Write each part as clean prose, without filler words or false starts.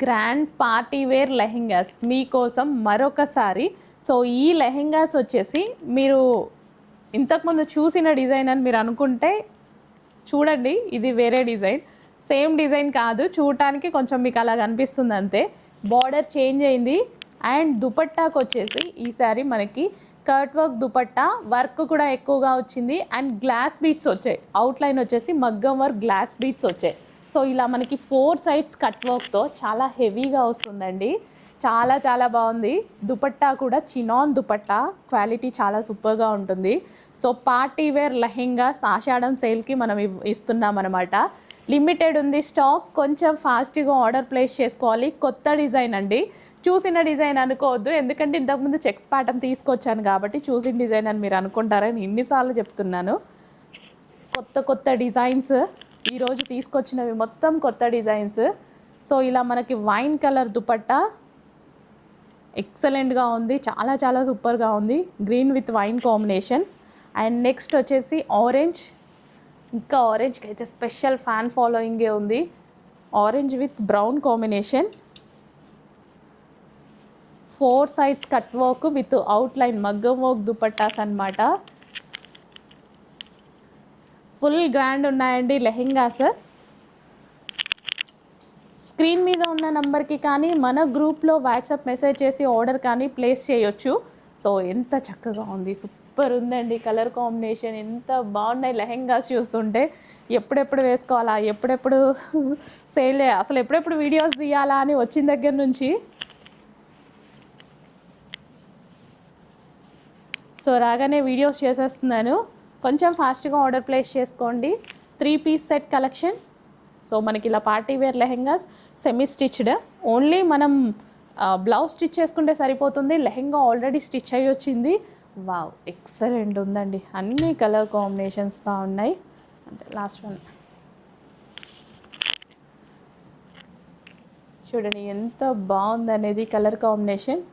Grand party wear lehengas మీకోసం మరొకసారి. So ఈ లెహెంగాస్ వచ్చేసి మీరు ఇంతకుముందు చూసిన డిజైన్ అని మీరు అనుకుంటే చూడండి, ఇది వేరే డిజైన్. సేమ్ డిజైన్ కాదు, చూడటానికి కొంచెం మీకు అలా కనిపిస్తుంది అంతే. బార్డర్ చేంజ్ అయింది. అండ్ దుపట్టాకు వచ్చేసి ఈసారి మనకి కర్ట్ వర్క్ దుపట్టా, వర్క్ కూడా ఎక్కువగా వచ్చింది. అండ్ గ్లాస్ బీట్స్ వచ్చాయి. అవుట్లైన్ వచ్చేసి మగ్గం వర్క్ గ్లాస్ బీట్స్ వచ్చాయి. సో ఇలా మనకి 4 సైడ్స్ కట్ వర్క్తో చాలా హెవీగా వస్తుందండి. చాలా చాలా బాగుంది. దుపట్టా కూడా చినాన్ దుపట్టా, క్వాలిటీ చాలా సూపర్గా ఉంటుంది. సో పార్టీ వేర్ లెహెంగాస్ ఆషాఢం సేల్కి మనం ఇస్తున్నాం అనమాట. లిమిటెడ్ ఉంది స్టాక్, కొంచెం ఫాస్ట్గా ఆర్డర్ ప్లేస్ చేసుకోవాలి. కొత్త డిజైన్ అండి, చూసిన డిజైన్ అనుకోవద్దు. ఎందుకంటే ఇంతకుముందు చెక్స్ ప్యాటర్న్ తీసుకొచ్చాను కాబట్టి చూసిన డిజైన్ అని మీరు అనుకుంటారని ఇన్నిసార్లు చెప్తున్నాను. కొత్త కొత్త డిజైన్స్ ఈరోజు తీసుకొచ్చినవి మొత్తం కొత్త డిజైన్స్. సో ఇలా మనకి వైన్ కలర్ దుపట్టా ఎక్సలెంట్గా ఉంది, చాలా చాలా సూపర్గా ఉంది. Green with wine combination. And next వచ్చేసి ఆరెంజ్. ఇంకా ఆరెంజ్కి అయితే స్పెషల్ ఫ్యాన్ ఫాలోయింగే ఉంది. Orange with brown combination. 4 sides cut work with outline మగ్గం వర్క్ దుపట్టాస్ అనమాట. ఫుల్ గ్రాండ్ ఉన్నాయండి లెహెంగాస్. స్క్రీన్ మీద ఉన్న నంబర్కి కానీ మన గ్రూప్లో వాట్సాప్ మెసేజ్ చేసి ఆర్డర్ కానీ ప్లేస్ చేయొచ్చు. సో ఎంత చక్కగా ఉంది, సూపర్ ఉందండి. కలర్ కాంబినేషన్ ఎంత బాగున్నాయి లెహెంగాస్ చూస్తుంటే. ఎప్పుడెప్పుడు వేసుకోవాలా, ఎప్పుడెప్పుడు సేల్, అసలు ఎప్పుడెప్పుడు వీడియోస్ తీయాలా అని వచ్చిన దగ్గర నుంచి. సో రాగానే వీడియోస్ చేసేస్తున్నాను. కొంచెం ఫాస్ట్గా ఆర్డర్ ప్లేస్ చేసుకోండి. 3 పీస్ సెట్ కలెక్షన్. సో మనకి ఇలా party wear lehengas semi stitched. Only మనం బ్లౌజ్ స్టిచ్ చేసుకుంటే సరిపోతుంది. లెహెంగా ఆల్రెడీ స్టిచ్ అయ్యి వచ్చింది. వావ్, ఎక్సలెంట్ ఉందండి. అన్ని కలర్ కాంబినేషన్స్ బాగున్నాయి. అంతే, లాస్ట్ వన్ చూడండి ఎంత బాగుందనేది కలర్ కాంబినేషన్.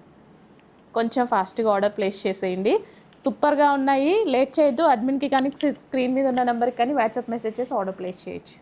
కొంచెం ఫాస్ట్గా ఆర్డర్ ప్లేస్ చేసేయండి. సూపర్గా ఉన్నాయి. లేట్ చేయొద్దు. అడ్మిన్కి కానీ స్క్రీన్ మీద ఉన్న నెంబర్కి కానీ వాట్సాప్ మెసేజ్ చేసి ఆర్డర్ ప్లేస్ చేయొచ్చు.